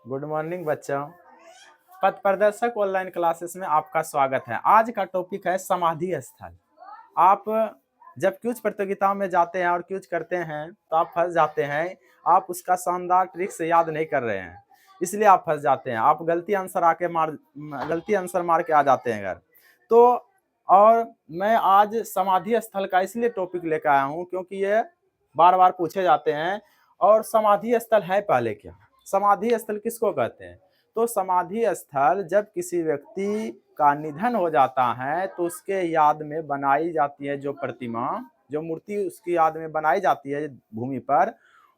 Good morning बच्चों। पथ प्रदर्शक ऑनलाइन क्लासेस में आपका स्वागत है। आज का टॉपिक है समाधि स्थल। आप जब क्विज प्रतियोगिताओं में जाते हैं और क्विज करते हैं तो आप फंस जाते हैं। आप उसका शानदार ट्रिक से याद नहीं कर रहे हैं, इसलिए आप फंस जाते हैं। आप गलती आंसर मार के आ जाते हैं घर। तो और मैं आज समाधि स्थल का इसलिए टॉपिक लेकर आया हूँ क्योंकि ये बार बार पूछे जाते हैं। और समाधि स्थल है पहले क्या? समाधि स्थल किसको कहते हैं? तो समाधि स्थल जब किसी व्यक्ति का निधन हो जाता है तो उसके याद में बनाई जाती है जो प्रतिमा, जो मूर्ति उसकी याद में बनाई जाती है भूमि पर,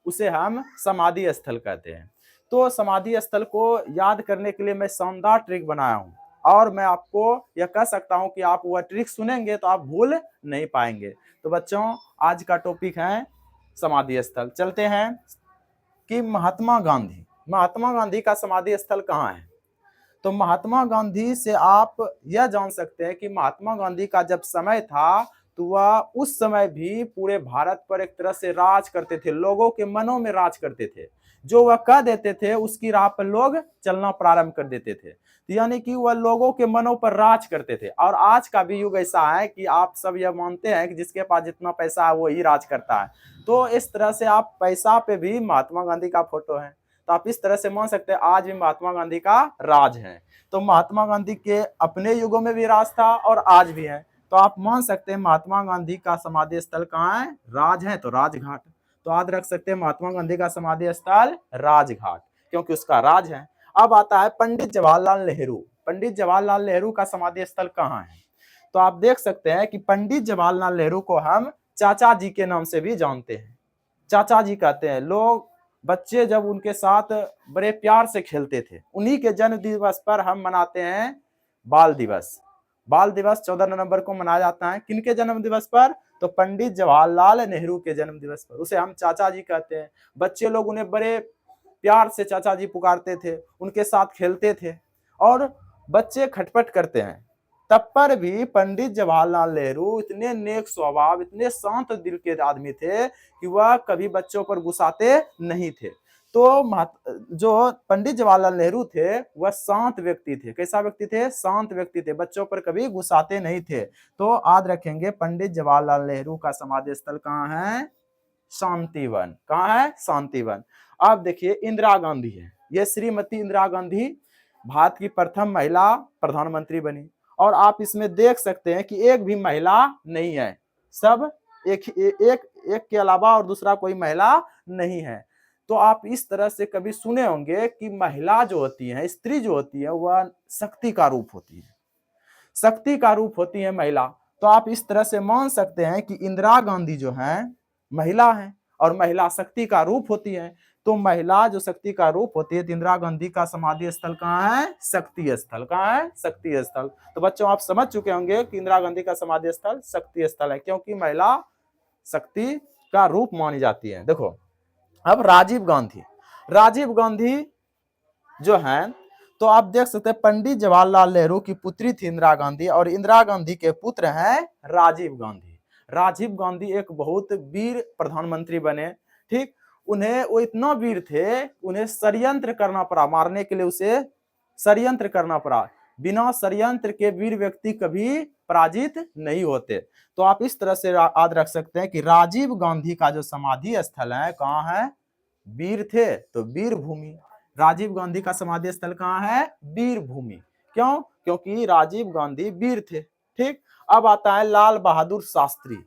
उसे हम समाधि स्थल कहते हैं। तो समाधि स्थल को याद करने के लिए मैं शानदार ट्रिक बनाया हूँ और मैं आपको यह कह सकता हूँ कि आप वह ट्रिक सुनेंगे तो आप भूल नहीं पाएंगे। तो बच्चों, आज का टॉपिक है समाधि स्थल। चलते हैं कि महात्मा गांधी का समाधि स्थल कहाँ है। तो महात्मा गांधी से आप यह जान सकते हैं कि महात्मा गांधी का जब समय था तो वह उस समय भी पूरे भारत पर एक तरह से राज करते थे, लोगों के मनों में राज करते थे। जो वह कह देते थे उसकी राह पर लोग चलना प्रारंभ कर देते थे। तो यानी कि वह लोगों के मनों पर राज करते थे। और आज का भी युग ऐसा है कि आप सब यह मानते हैं कि जिसके पास जितना पैसा है वो ही राज करता है। तो इस तरह से आप पैसा पे भी महात्मा गांधी का फोटो है, तो आप इस तरह से मान सकते हैं आज भी महात्मा गांधी का राज है। तो महात्मा गांधी के अपने युगों में भी राज था और आज भी है। तो आप मान सकते हैं महात्मा गांधी का समाधि स्थल कहाँ है? राज है तो राजघाट। तो याद रख सकते हैं महात्मा गांधी का समाधि स्थल राजघाट, क्योंकि उसका राज है। अब आता है पंडित जवाहरलाल नेहरू। पंडित जवाहरलाल नेहरू का समाधि स्थल कहाँ है? तो आप देख सकते हैं कि पंडित जवाहरलाल नेहरू को हम चाचा जी के नाम से भी जानते हैं। चाचा जी कहते हैं लोग। बच्चे जब उनके साथ बड़े प्यार से खेलते थे, उन्हीं के जन्म दिवस पर हम मनाते हैं बाल दिवस। बाल दिवस 14 नवंबर को मनाया जाता है। किनके जन्म दिवस पर? तो पंडित जवाहरलाल नेहरू के जन्म दिवस पर। उसे हम चाचा जी कहते हैं। बच्चे लोग उन्हें बड़े प्यार से चाचा जी पुकारते थे, उनके साथ खेलते थे। और बच्चे खटपट करते हैं, तब पर भी पंडित जवाहरलाल नेहरू इतने नेक स्वभाव, इतने शांत दिल के आदमी थे कि वह कभी बच्चों पर गुस्साते नहीं थे। तो जो पंडित जवाहरलाल नेहरू थे वह शांत व्यक्ति थे। कैसा व्यक्ति थे? शांत व्यक्ति थे, बच्चों पर कभी गुस्साते नहीं थे। तो याद रखेंगे पंडित जवाहरलाल नेहरू का समाधि स्थल कहाँ है? शांतिवन। कहाँ है? शांतिवन। अब देखिए इंदिरा गांधी है, ये श्रीमती इंदिरा गांधी भारत की प्रथम महिला प्रधानमंत्री बनी। और आप इसमें देख सकते हैं कि एक भी महिला नहीं है, सब एक के अलावा और दूसरा कोई महिला नहीं है। तो आप इस तरह से कभी सुने होंगे कि महिला जो होती है, स्त्री जो होती है, वह शक्ति का रूप होती है, शक्ति का रूप होती है महिला। तो आप इस तरह से मान सकते हैं कि इंदिरा गांधी जो है महिला है और महिला शक्ति का रूप होती है। तो महिला जो शक्ति का रूप होती है, तो इंदिरा गांधी का समाधि स्थल कहाँ है? शक्ति स्थल। कहाँ है? शक्ति स्थल। तो बच्चों आप समझ चुके होंगे कि इंदिरा गांधी का समाधि स्थल शक्ति स्थल है, क्योंकि महिला शक्ति का रूप मानी जाती है। देखो अब राजीव गांधी जो है, तो आप देख सकते हैं पंडित जवाहरलाल नेहरू की पुत्री थी इंदिरा गांधी और इंदिरा गांधी के पुत्र हैं राजीव गांधी। राजीव गांधी एक बहुत वीर प्रधानमंत्री बने। ठीक, उन्हें वो इतना वीर थे, उन्हें षड्यंत्र करना पड़ा मारने के लिए, उसे षड्यंत्र करना पड़ा। बिना षड्यंत्र के वीर व्यक्ति कभी पराजित नहीं होते। तो आप इस तरह से याद रख सकते हैं कि राजीव गांधी का जो समाधि स्थल है कहाँ है? वीर थे तो वीर भूमि। राजीव गांधी का समाधि स्थल कहाँ है? वीर भूमि। क्यों? क्योंकि राजीव गांधी वीर थे। ठीक, अब आता है लाल बहादुर शास्त्री।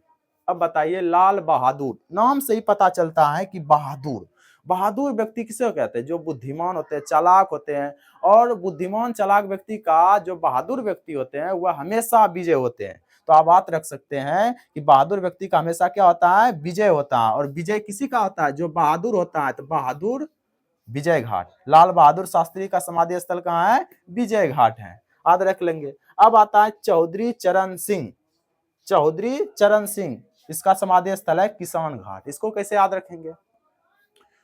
अब बताइए, लाल बहादुर नाम से ही पता चलता है कि बहादुर। बहादुर व्यक्ति किसे कहते हैं? जो बुद्धिमान होते हैं, चालाक होते हैं। और बुद्धिमान चालाक व्यक्ति का जो बहादुर व्यक्ति होते हैं वह हमेशा विजय होते हैं। तो आप बात रख सकते हैं कि बहादुर व्यक्ति का हमेशा क्या होता है? विजय होता है। और विजय किसी का होता है? जो बहादुर होता है। तो बहादुर विजय घाट। लाल बहादुर शास्त्री का समाधि स्थल कहाँ है? विजय घाट है, याद रख लेंगे। अब आता है चौधरी चरण सिंह। चौधरी चरण सिंह, इसका समाधि स्थल है किसान घाट। इसको कैसे याद रखेंगे?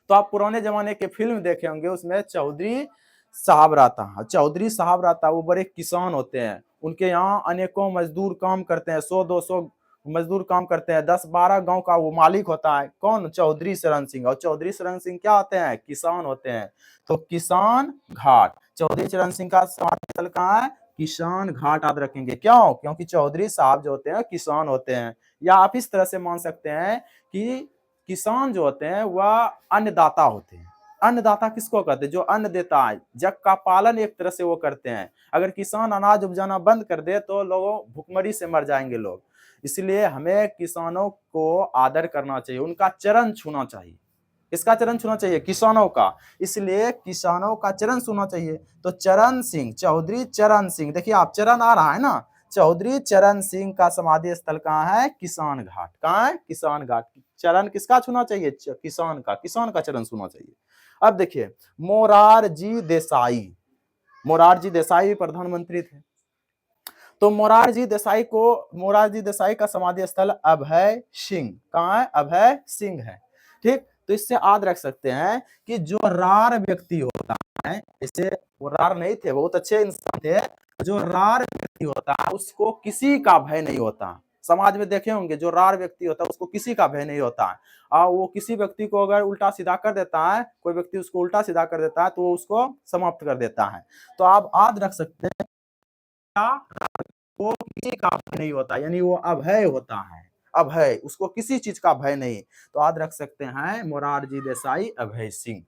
तो आप पुराने जमाने के फिल्म देखे होंगे, उसमें चौधरी साहब रहता, वो बड़े किसान होते हैं। उनके यहाँ अनेकों मजदूर काम करते हैं, 100-200 मजदूर काम करते हैं, 10-12 गांव का वो मालिक होता है, कौन? चौधरी चरण सिंह। और चौधरी चरण सिंह क्या होते हैं? किसान होते हैं। तो किसान घाट, चौधरी चरण सिंह का समाधि स्थल कहाँ है? किसान घाट। याद रखेंगे, क्यों? क्योंकि चौधरी साहब जो होते हैं किसान होते हैं। या आप इस तरह से मान सकते हैं कि किसान जो होते हैं वह अन्नदाता होते हैं। अन्नदाता किसको कहते हैं? जो अन्न देता है, जग का पालन एक तरह से वो करते हैं। अगर किसान अनाज उपजाना बंद कर दे तो लोगों भुखमरी से मर जाएंगे लोग। इसलिए हमें किसानों को आदर करना चाहिए, उनका चरण छूना चाहिए। किसका चरण छूना चाहिए? किसानों का। इसलिए किसानों का चरण छूना चाहिए। तो चरण सिंह, चौधरी चरण सिंह, देखिए आप चरण आ रहा है ना, चौधरी चरण सिंह का समाधि स्थल कहाँ है? किसान घाट। कहाँ है? किसान घाट। चरण किसका छूना चाहिए? किसान का। किसान का चरण छूना चाहिए। अब देखिए मोरारजी देसाई, मोरारजी देसाई प्रधानमंत्री थे। तो मोरारजी देसाई का समाधि स्थल अभय सिंह कहाँ है? अभय सिंह है। ठीक, तो इससे याद रख सकते हैं कि जो रार व्यक्ति होता है, इससे वो रार नहीं थे, बहुत अच्छे इंसान थे, जो रार व्यक्ति होता है उसको किसी का भय नहीं होता। समाज में देखे होंगे जो रार व्यक्ति होता है उसको किसी का भय नहीं होता है। और वो किसी व्यक्ति को अगर उल्टा सीधा कर देता है, कोई व्यक्ति उसको उल्टा सीधा कर देता है तो वो उसको समाप्त कर देता है। तो आप याद रख सकते हैं वो किसी का भय नहीं होता, यानी वो अभय होता है। अभय, उसको किसी चीज का भय नहीं। तो याद रख सकते हैं मोरारजी देसाई, अभय सिंह।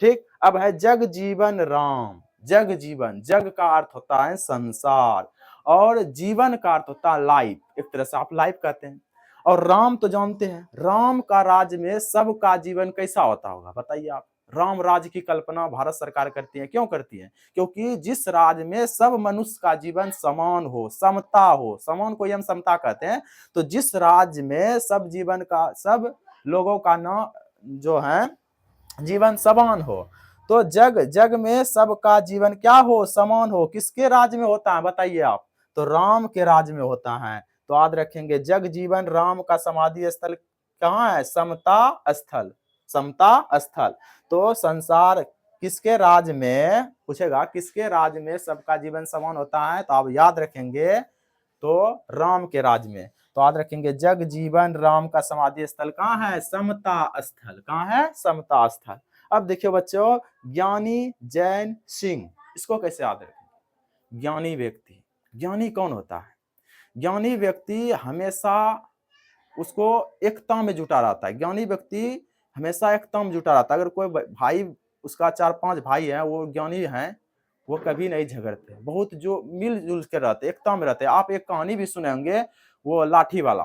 ठीक, अब है जग जीवन राम। जग जीवन, जग का अर्थ होता है संसार और जीवन का अर्थ होता है लाइफ, एक तरह से आप लाइफ कहते हैं। और राम तो जानते हैं, राम का राज्य में सबका जीवन कैसा होता होगा बताइए आप। राम राज्य की कल्पना भारत सरकार करती है, क्यों करती है? क्योंकि जिस राज्य में सब मनुष्य का जीवन समान हो, समता हो, समान को हम समता कहते हैं, तो जिस राज्य में सब जीवन का, सब लोगों का न जो है जीवन समान हो, तो जग में सबका जीवन क्या हो? समान हो। किसके राज्य में होता है बताइए आप? तो राम के राज्य में होता है। तो याद रखेंगे जग जीवन राम का समाधि स्थल कहाँ है? समता स्थल। समता स्थल। तो संसार किसके राज्य में, पूछेगा किसके राज्य में सबका जीवन समान होता है, तो आप याद रखेंगे तो राम के राज्य में। तो याद रखेंगे जग जीवन राम का समाधि स्थल कहाँ है? समता स्थल। कहाँ है? समता स्थल। अब देखिए बच्चों, ज्ञानी जैन सिंह, इसको कैसे याद रखें? ज्ञानी व्यक्ति, ज्ञानी कौन होता है? ज्ञानी व्यक्ति हमेशा उसको एकता में जुटा रहता है। ज्ञानी व्यक्ति हमेशा एकता में जुटा रहता है। अगर कोई भाई, उसका 4-5 भाई है, वो ज्ञानी है, वो कभी नहीं झगड़ते, बहुत जो मिलजुल के रहते, एकता में रहते। आप एक कहानी भी सुने होंगे, वो लाठी वाला।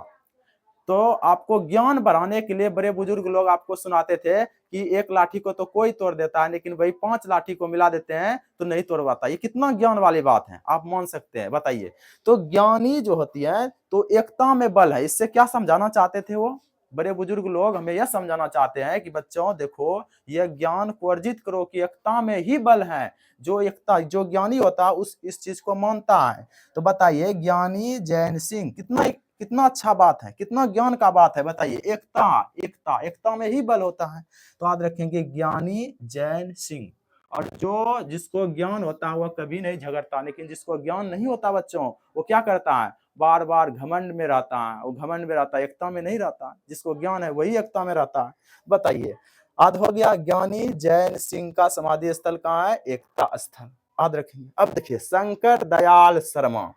तो आपको ज्ञान बढ़ाने के लिए बड़े बुजुर्ग लोग आपको सुनाते थे कि एक लाठी को तो कोई तोड़ देता है, लेकिन वही 5 लाठी को मिला देते हैं तो नहीं तोड़ पाता। ये कितना ज्ञान वाली बात है, आप मान सकते हैं, बताइए। तो ज्ञानी जो होती है तो एकता में बल है। इससे क्या समझाना चाहते थे वो बड़े बुजुर्ग लोग? हमें यह समझाना चाहते हैं कि बच्चों देखो, यह ज्ञान को अर्जित करो कि एकता में ही बल है। जो एकता, जो ज्ञानी होता है उस इस चीज को मानता है। तो बताइए ज्ञानी जैन सिंह, कितना कितना अच्छा बात है, कितना ज्ञान का बात है, बताइए। एकता, एकता, एकता में ही बल होता है। तो याद रखेंगे ज्ञानी जैन सिंह। और जो जिसको ज्ञान होता है वह कभी नहीं झगड़ता, लेकिन जिसको ज्ञान नहीं होता बच्चों, वो क्या करता है? बार बार घमंड में रहता है। वो घमंड में रहता है, एकता में नहीं रहता। जिसको ज्ञान है वही एकता में रहता है। बताइए, याद हो गया ज्ञानी जैन सिंह का समाधि स्थल कहाँ है? एकता स्थल। याद रखेंगे। अब देखिए शंकर दयाल शर्मा,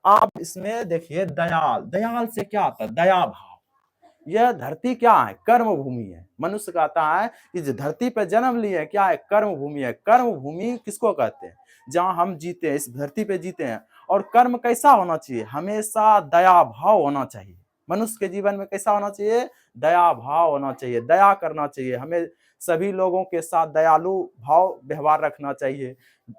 आप इसमें देखिए दयाल, दयाल से क्या आता है? दया भाव। यह धरती क्या है? कर्म भूमि है। मनुष्य कहता है कि जो धरती पे जन्म लिए क्या है? कर्म भूमि है। कर्म भूमि किसको कहते हैं? जहां हम जीते हैं, इस धरती पे जीते हैं। और कर्म कैसा होना चाहिए? हमेशा दया भाव होना चाहिए। मनुष्य के जीवन में कैसा होना चाहिए? दया भाव होना चाहिए, दया करना चाहिए। हमें सभी लोगों के साथ दयालु भाव व्यवहार रखना चाहिए।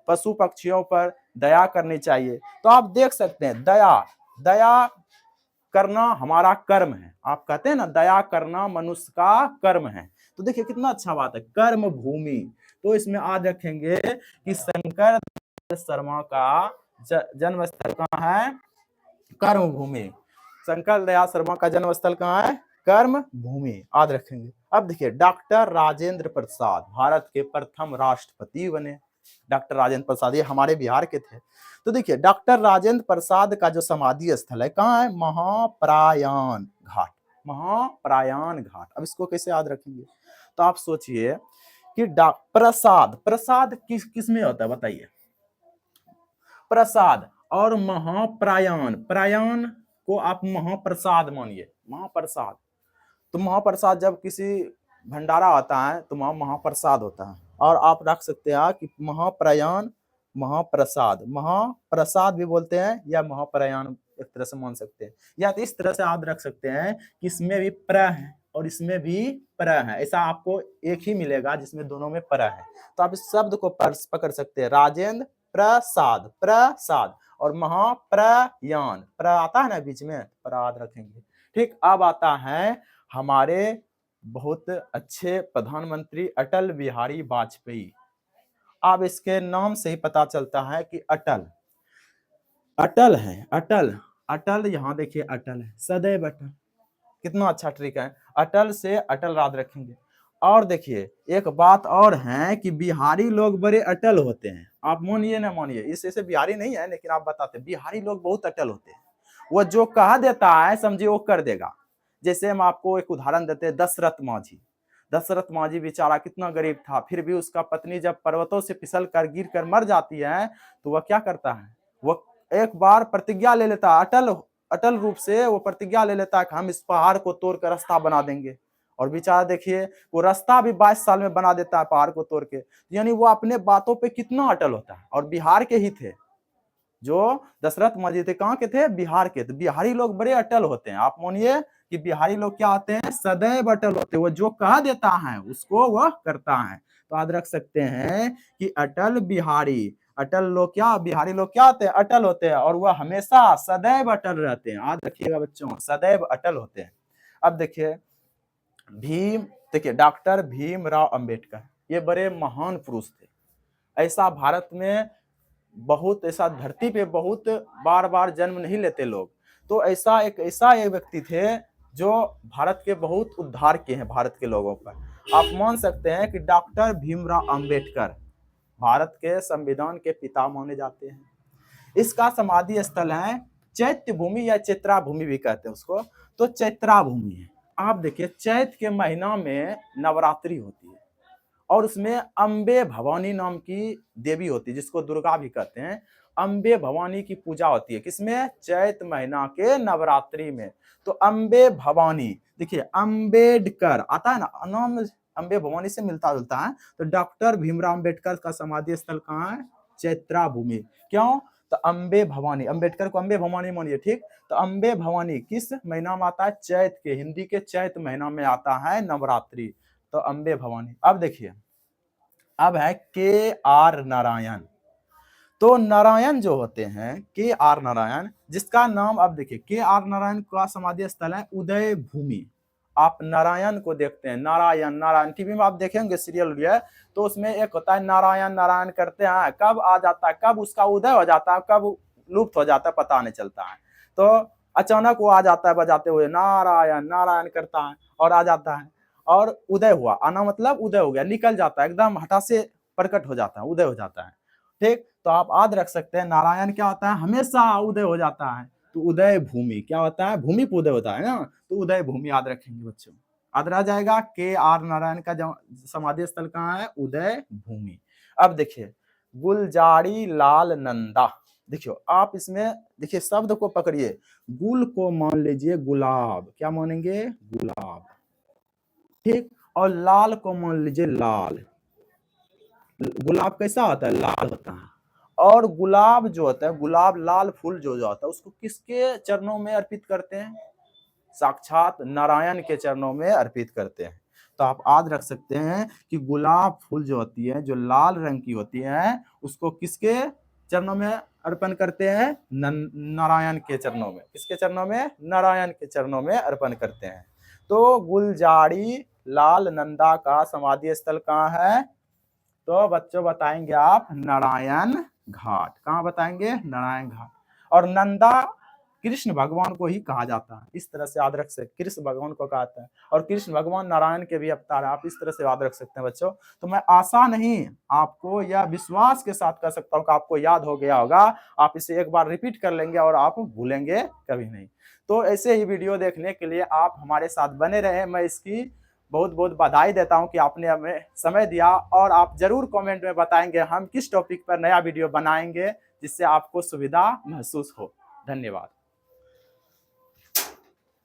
पशु पक्षियों पर दया करनी चाहिए। तो आप देख सकते हैं दया, दया करना हमारा कर्म है। आप कहते हैं ना दया करना मनुष्य का कर्म है। तो देखिए कितना अच्छा बात है, कर्म भूमि। तो इसमें याद रखेंगे कि शंकर शर्मा का जन्म स्थल कहाँ है? कर्म भूमि। शंकर दयाल शर्मा का जन्म स्थल कहाँ है? कर्म भूमि। याद रखेंगे। अब देखिए डॉक्टर राजेंद्र प्रसाद भारत के प्रथम राष्ट्रपति बने। डॉक्टर राजेंद्र प्रसाद, ये हमारे बिहार के थे। तो देखिए डॉक्टर राजेंद्र प्रसाद का जो समाधि स्थल है कहाँ है, महाप्रयाण घाट। महाप्रयाण घाट। अब इसको कैसे याद रखेंगे, तो आप सोचिए कि प्रसाद, प्रसाद किस किस में होता है बताइए, प्रसाद और महाप्रयाण, प्रयाण को आप महाप्रसाद मानिए, महाप्रसाद। तो महाप्रसाद जब किसी भंडारा होता है तो वहां महाप्रसाद होता है। और आप रख सकते हैं कि महाप्रयाण महाप्रसाद, महाप्रसाद भी बोलते हैं या महाप्रयाण एक तरह से मान सकते हैं, या तो इस तरह से आप रख सकते हैं कि इसमें भी प्र है और इसमें भी प्र है, ऐसा आपको एक ही मिलेगा जिसमें दोनों में प्र है। तो आप इस शब्द को पकड़ सकते हैं, राजेंद्र प्रसाद, प्रसाद और महाप्रयाण, प्र आता है ना बीच में, याद रखेंगे। ठीक, अब आता है हमारे बहुत अच्छे प्रधानमंत्री अटल बिहारी वाजपेयी। अब इसके नाम से ही पता चलता है कि अटल, अटल है, अटल, अटल, यहाँ देखिए अटल है, सदैव अटल, कितना अच्छा ट्रिक है, अटल से अटल याद रखेंगे। और देखिए एक बात और है कि बिहारी लोग बड़े अटल होते हैं, आप मानिए ना मानिए, इससे बिहारी नहीं है लेकिन आप बताते, बिहारी लोग बहुत अटल होते हैं, वो जो कहा देता है समझिए वो कर देगा। जैसे हम आपको एक उदाहरण देते हैं, दशरथ मांझी। दशरथ मांझी बेचारा कितना गरीब था, फिर भी उसका पत्नी जब पर्वतों से फिसल कर गिर कर मर जाती है तो वह क्या करता है, वह एक बार प्रतिज्ञा ले लेता है, अटल अटल रूप से वो प्रतिज्ञा ले लेता है कि हम इस पहाड़ को तोड़कर रास्ता बना देंगे। और बेचारा देखिए वो रास्ता भी 22 साल में बना देता है पहाड़ को तोड़ के, यानी वो अपने बातों पे कितना अटल होता है। और बिहार के ही थे जो दशरथ मांझी थे, कहाँ के थे, बिहार के। तो बिहारी लोग बड़े अटल होते हैं, आप मानिए कि बिहारी लोग क्या होते हैं, सदैव अटल होते हैं, वो जो कह देता है उसको वह करता है। तो याद रख सकते हैं कि अटल बिहारी, अटल लोग क्या, बिहारी लोग क्या होते हैं, अटल होते हैं, और वह हमेशा सदैव अटल रहते हैं, याद रखिएगा बच्चों, सदैव अटल होते हैं। अब देखिए भीम, देखिए डॉक्टर भीमराव अंबेडकर, ये बड़े महान पुरुष थे। ऐसा भारत में बहुत, ऐसा धरती पे बहुत बार बार जन्म नहीं लेते लोग, तो ऐसा एक व्यक्ति थे जो भारत के बहुत उद्धार किए हैं भारत के लोगों का। आप मान सकते हैं कि डॉक्टर भीमराव अंबेडकर भारत के संविधान के पिता माने जाते हैं। इसका समाधि स्थल है चैत्य भूमि या चैत्रा भूमि भी कहते हैं उसको, तो चैत्रा भूमि है। आप देखिए चैत के महीना में नवरात्रि होती है और उसमें अम्बे भवानी नाम की देवी होती है जिसको दुर्गा भी कहते हैं। अम्बे भवानी की पूजा होती है किसमें, चैत महीना के नवरात्रि में। तो अम्बे भवानी, देखिए अम्बेडकर आता है ना नाम, अम्बे भवानी से मिलता जुलता है। तो डॉक्टर भीमराव अंबेडकर का समाधि स्थल कहाँ है, चैत्रा भूमि। क्यों, तो अम्बे भवानी, अंबेडकर को अम्बे भवानी मानिए, ठीक। तो अम्बे भवानी किस महीना में आता है, चैत के, हिंदी के चैत महीना में आता है नवरात्रि, तो अम्बे भवानी। अब देखिए अब है के आर नारायण। तो नारायण जो होते हैं के आर नारायण, जिसका नाम, अब देखिए के आर नारायण का समाधि स्थल है उदय भूमि। आप नारायण को देखते हैं, नारायण नारायण, टीवी में आप देखेंगे सीरियल है तो उसमें एक होता है नारायण नारायण करते हैं, कब आ जाता है, कब उसका उदय हो जाता है, कब लुप्त हो जाता है पता नहीं चलता है। तो अचानक वो आ जाता है बजाते हुए नारायण नारायण करता है और आ जाता है, और उदय हुआ, आना मतलब उदय हो गया, निकल जाता है एकदम हठा से प्रकट हो जाता है, उदय हो जाता है, ठीक। तो आप याद रख सकते हैं नारायण क्या होता है, हमेशा उदय हो जाता है। तो उदय भूमि क्या होता है, भूमि पे उदय होता है ना, तो उदय भूमि याद रखेंगे बच्चों, याद रह जाएगा। के आर नारायण का समाधि स्थल कहाँ है, उदय भूमि। अब देखिए गुलजारी लाल नंदा, देखियो आप इसमें देखिए शब्द को पकड़िए, गुल को मान लीजिए गुलाब, क्या मानेंगे, गुलाब, ठीक। और लाल को मान लीजिए लाल, गुलाब कैसा होता है, लाल होता है। और गुलाब जो होता है, गुलाब लाल फूल जो होता है उसको किसके चरणों में अर्पित करते हैं, साक्षात नारायण के चरणों में अर्पित करते हैं। तो आप याद रख सकते हैं कि गुलाब फूल जो होती है, जो लाल रंग की होती है, उसको किसके चरणों में अर्पण करते हैं, नारायण के चरणों में। किसके चरणों में, नारायण के चरणों में अर्पण करते हैं। तो गुलजारी लाल नंदा का समाधि स्थल कहाँ है, तो बच्चों बताएंगे आप नारायण घाट, कहाँ बताएंगे, नारायण घाट। और नंदा कृष्ण भगवान को ही कहा जाता है। इस तरह से याद रख सकते, कृष्ण भगवान को कहते हैं और कृष्ण भगवान नारायण के भी अवतार है। आप इस तरह से याद रख सकते हैं बच्चों। तो मैं आशा नहीं, आपको यह विश्वास के साथ कह सकता हूँ कि आपको याद हो गया होगा। आप इसे एक बार रिपीट कर लेंगे और आप भूलेंगे कभी नहीं। तो ऐसे ही वीडियो देखने के लिए आप हमारे साथ बने रहे। मैं इसकी बहुत बहुत बधाई देता हूं कि आपने हमें समय दिया, और आप जरूर कमेंट में बताएंगे हम किस टॉपिक पर नया वीडियो बनाएंगे जिससे आपको सुविधा महसूस हो। धन्यवाद।